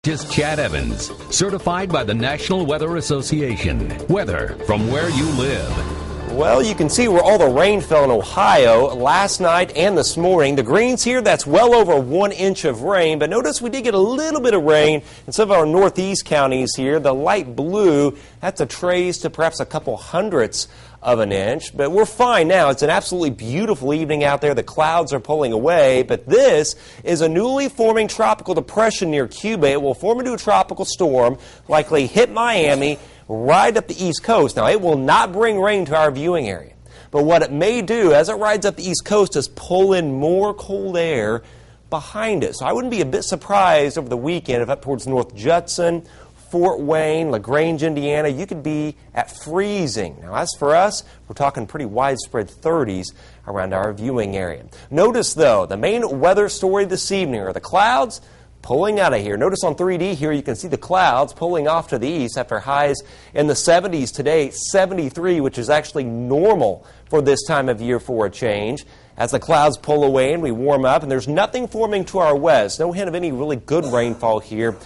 Meteorologist Chad Evans, certified by the National Weather Association. Weather from where you live. Well, you can see where all the rain fell in Ohio last night and this morning. The greens here, that's well over 1 inch of rain. But notice we did get a little bit of rain in some of our northeast counties here. The light blue, that's a trace to perhaps a couple hundredths of an inch. But we're fine now. It's an absolutely beautiful evening out there. The clouds are pulling away. But this is a newly forming tropical depression near Cuba. It will form into a tropical storm, likely hit Miami, right up the East Coast. Now, it will not bring rain to our viewing area, but what it may do as it rides up the East Coast is pull in more cold air behind it. So I wouldn't be a bit surprised over the weekend if up towards North Judson, Fort Wayne, LaGrange, Indiana, you could be at freezing. Now, as for us, we're talking pretty widespread 30s around our viewing area. Notice, though, the main weather story this evening are the clouds pulling out of here. Notice on 3D here you can see the clouds pulling off to the east after highs in the 70s today, 73, which is actually normal for this time of year for a change. As the clouds pull away and we warm up, and there's nothing forming to our west, no hint of any really good rainfall here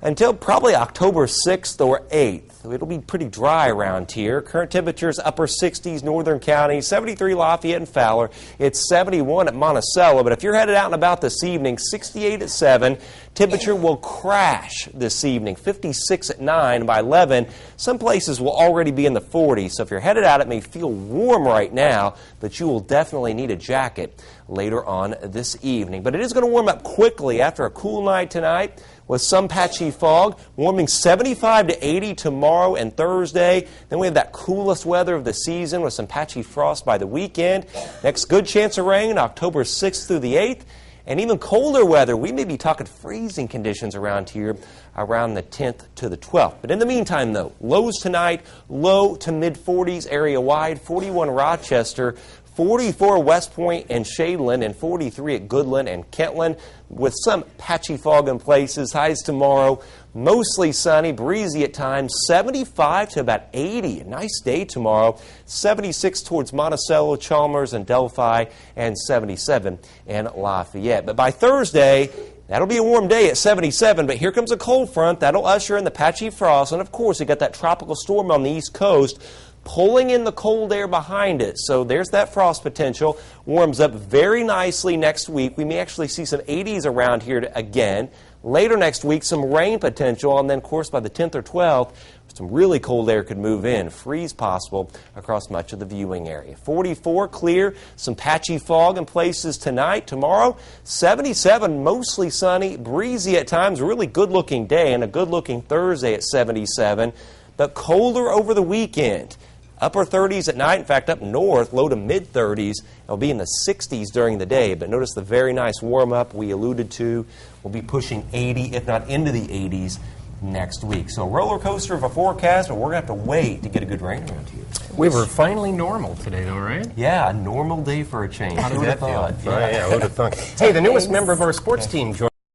until probably October 6th or 8th. It'll be pretty dry around here. Current temperatures upper 60s, northern counties, 73 Lafayette and Fowler. It's 71 at Monticello. But if you're headed out and about this evening, 68 at 7. Temperature will crash this evening, 56 at 9. By 11, some places will already be in the 40s. So if you're headed out, it may feel warm right now, but you will definitely need a jacket later on this evening. But it is going to warm up quickly after a cool night tonight with some patchy fog, warming 75 to 80 tomorrow and Thursday. Then we have that coolest weather of the season with some patchy frost by the weekend. Next good chance of rain October 6th through the 8th. And even colder weather. We may be talking freezing conditions around here around the 10th to the 12th. But in the meantime, though, lows tonight, low to mid-40s area-wide, 41 Rochester, 44 West Point and Shadeland, and 43 at Goodland and Kentland, with some patchy fog in places. Highs tomorrow, mostly sunny, breezy at times, 75 to about 80. A nice day tomorrow, 76 towards Monticello, Chalmers, and Delphi, and 77 in Lafayette. But by Thursday, that'll be a warm day at 77, but here comes a cold front. That'll usher in the patchy frost, and of course, you got that tropical storm on the East Coast pulling in the cold air behind it. So there's that frost potential. Warms up very nicely next week. We may actually see some 80s around here again. Later next week, some rain potential. And then, of course, by the 10th or 12th, some really cold air could move in. Freeze possible across much of the viewing area. 44 clear. Some patchy fog in places tonight. Tomorrow, 77, mostly sunny. Breezy at times. Really good-looking day and a good-looking Thursday at 77. But colder over the weekend. Upper 30s at night, in fact, up north, low to mid-30s. It'll be in the 60s during the day, but notice the very nice warm-up we alluded to. We'll be pushing 80, if not into the 80s, next week. So a roller coaster of a forecast, but we're going to have to wait to get a good rain around here. We were finally normal today, though, right? Yeah, a normal day for a change. How does that feel? Yeah, who would have thought? Hey, the newest member of our sports team joined